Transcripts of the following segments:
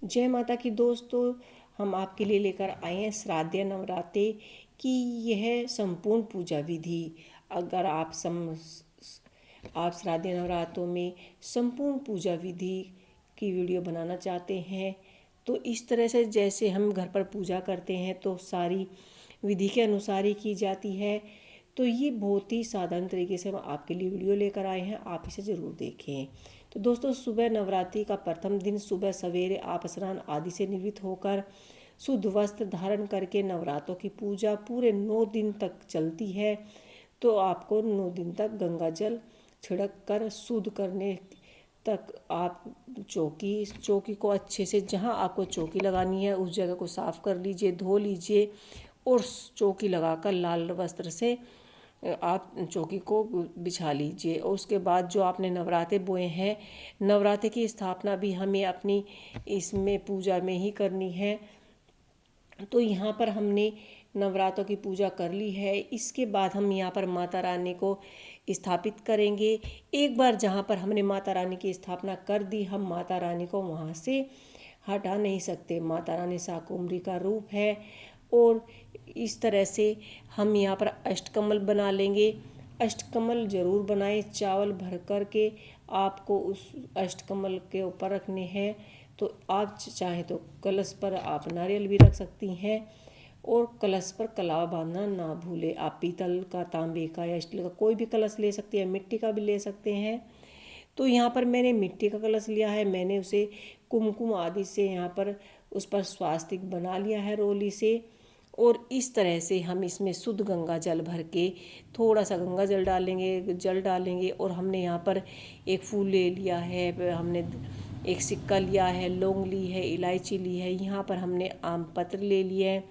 जय माता की दोस्तों, हम आपके लिए लेकर आए हैं श्राद्ध नवरात्रे की यह संपूर्ण पूजा विधि। अगर आप श्राद्ध नवरात्रों में संपूर्ण पूजा विधि की वीडियो बनाना चाहते हैं तो इस तरह से जैसे हम घर पर पूजा करते हैं तो सारी विधि के अनुसार ही की जाती है। तो ये बहुत ही साधारण तरीके से हम आपके लिए वीडियो लेकर आए हैं, आप इसे ज़रूर देखें। तो दोस्तों, सुबह नवरात्रि का प्रथम दिन सुबह सवेरे आप स्नान आदि से निवृत्त होकर शुद्ध वस्त्र धारण करके नवरात्रों की पूजा पूरे 9 दिन तक चलती है। तो आपको 9 दिन तक गंगा जल छिड़क कर शुद्ध करने तक आप चौकी को अच्छे से, जहाँ आपको चौकी लगानी है उस जगह को साफ कर लीजिए, धो लीजिए और चौकी लगाकर लाल वस्त्र से आप चौकी को बिछा लीजिए। और उसके बाद जो आपने नवरात्रे बोए हैं, नवरात्रे की स्थापना भी हमें अपनी इसमें पूजा में ही करनी है। तो यहाँ पर हमने नवरात्रों की पूजा कर ली है। इसके बाद हम यहाँ पर माता रानी को स्थापित करेंगे। एक बार जहाँ पर हमने माता रानी की स्थापना कर दी, हम माता रानी को वहाँ से हटा नहीं सकते। माता रानी शाकंभरी का रूप है। और इस तरह से हम यहाँ पर अष्टकमल बना लेंगे। अष्टकमल ज़रूर बनाएं, चावल भर कर के आपको उस अष्टकमल के ऊपर रखने हैं। तो आप चाहें तो कलश पर आप नारियल भी रख सकती हैं। और कलश पर कलावा बांधना ना भूले। आप पीतल का, तांबे का या स्टील का कोई भी कलश ले सकते हैं, मिट्टी का भी ले सकते हैं। तो यहाँ पर मैंने मिट्टी का कलश लिया है। मैंने उसे कुमकुम आदि से यहाँ पर उस पर स्वास्तिक बना लिया है रोली से। और इस तरह से हम इसमें शुद्ध गंगा जल भर के, थोड़ा सा गंगा जल डालेंगे और हमने यहाँ पर एक फूल ले लिया है, हमने एक सिक्का लिया है, लौंग ली है, इलायची ली है, यहाँ पर हमने आम पत्र ले लिए हैं।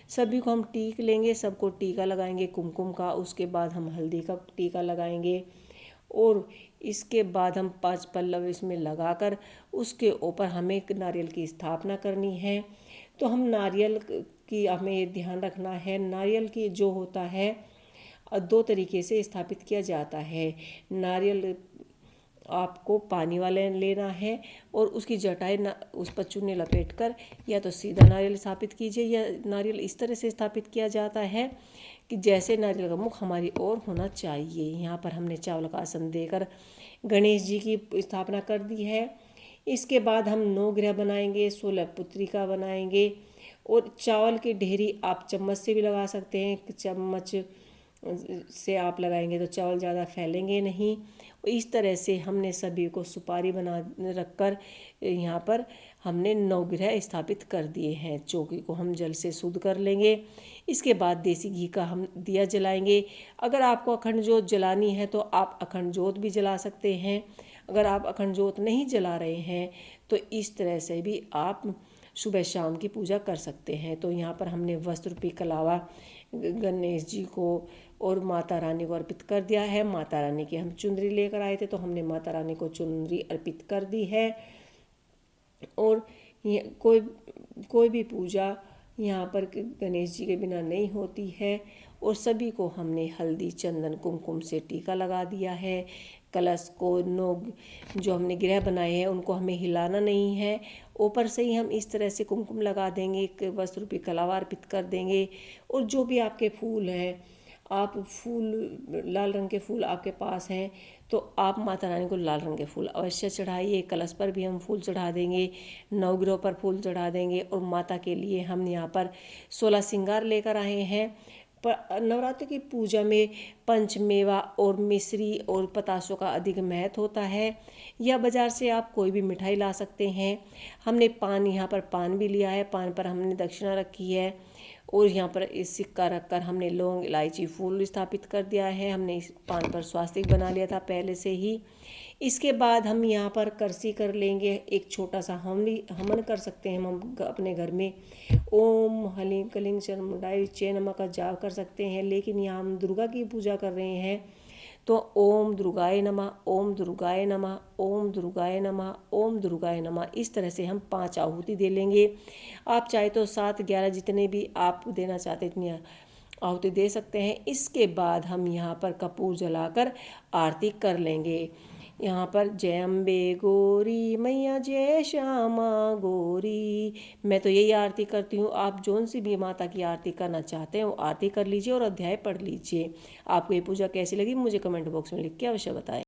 सभी को हम टीक लेंगे, सबको टीका लगाएंगे कुमकुम का। उसके बाद हम हल्दी का टीका लगाएंगे और इसके बाद हम 5 पल्लव इसमें लगाकर उसके ऊपर हमें एक नारियल की स्थापना करनी है। तो हम नारियल की हमें ध्यान रखना है। नारियल की जो होता है 2 तरीके से स्थापित किया जाता है। नारियल आपको पानी वाले लेना है और उसकी जटाई उस पर चूने लपेट कर या तो सीधा नारियल स्थापित कीजिए, या नारियल इस तरह से स्थापित किया जाता है कि जैसे नारियल का मुख हमारी ओर होना चाहिए। यहाँ पर हमने चावल का आसन देकर गणेश जी की स्थापना कर दी है। इसके बाद हम 9 ग्रह बनाएंगे, 16 पुत्रिका बनाएंगे। और चावल की ढेरी आप चम्मच से भी लगा सकते हैं। चम्मच से आप लगाएंगे तो चावल ज़्यादा फैलेंगे नहीं। इस तरह से हमने सभी को सुपारी बना रखकर यहाँ पर हमने 9 ग्रह स्थापित कर दिए हैं। चौकी को हम जल से शुद्ध कर लेंगे। इसके बाद देसी घी का हम दिया जलाएंगे। अगर आपको अखंड जोत जलानी है तो आप अखंड जोत भी जला सकते हैं। अगर आप अखंड जोत नहीं जला रहे हैं तो इस तरह से भी आप सुबह शाम की पूजा कर सकते हैं। तो यहाँ पर हमने वस्त्र रूपी कलावा गणेश जी को और माता रानी को अर्पित कर दिया है। माता रानी की हम चुनरी लेकर आए थे तो हमने माता रानी को चुनरी अर्पित कर दी है। और कोई भी पूजा यहाँ पर गणेश जी के बिना नहीं होती है। और सभी को हमने हल्दी, चंदन, कुमकुम से टीका लगा दिया है। कलश को, जो हमने ग्रह बनाए हैं उनको हमें हिलाना नहीं है। ऊपर से ही हम इस तरह से कुमकुम लगा देंगे, एक वस्त्र रूपी कलावा अर्पित कर देंगे। और जो भी आपके फूल हैं, आप फूल, लाल रंग के फूल आपके पास हैं तो आप माता रानी को लाल रंग के फूल अवश्य चढ़ाइए। कलश पर भी हम फूल चढ़ा देंगे, नवग्रहों पर फूल चढ़ा देंगे। और माता के लिए हम यहाँ पर 16 श्रृंगार लेकर आए हैं। पर नवरात्रि की पूजा में पंचमेवा और मिश्री और पतासों का अधिक महत्व होता है। या बाज़ार से आप कोई भी मिठाई ला सकते हैं। हमने पान, यहाँ पर पान भी लिया है, पान पर हमने दक्षिणा रखी है। और यहाँ पर इस सिक्का रखकर हमने लौंग, इलायची, फूल स्थापित कर दिया है। हमने इस पान पर स्वास्तिक बना लिया था पहले से ही। इसके बाद हम यहाँ पर करसी कर लेंगे। एक छोटा सा हवन कर सकते हैं हम अपने घर में। ओम हलीं कलीं चामुंडाय चे नमः का जाप कर सकते हैं। लेकिन यहाँ हम दुर्गा की पूजा कर रहे हैं तो ओम दुर्गाय नमः, ओम दुर्गाय नमः, ओम दुर्गाय नमः, ओम दुर्गाय नमः, इस तरह से हम 5 आहुति दे लेंगे। आप चाहे तो 7, 11 जितने भी आप देना चाहते इतनी आहुति दे सकते हैं। इसके बाद हम यहाँ पर कपूर जलाकर आरती कर लेंगे। यहाँ पर जय अम्बे गौरी मैया, जय श्यामा गौरी, करूँगी। मैं तो यही आरती करती हूँ। आप जौन सी भी माता की आरती करना चाहते हैं वो आरती कर लीजिए और अध्याय पढ़ लीजिए। आपको ये पूजा कैसी लगी मुझे कमेंट बॉक्स में लिख के अवश्य बताएं।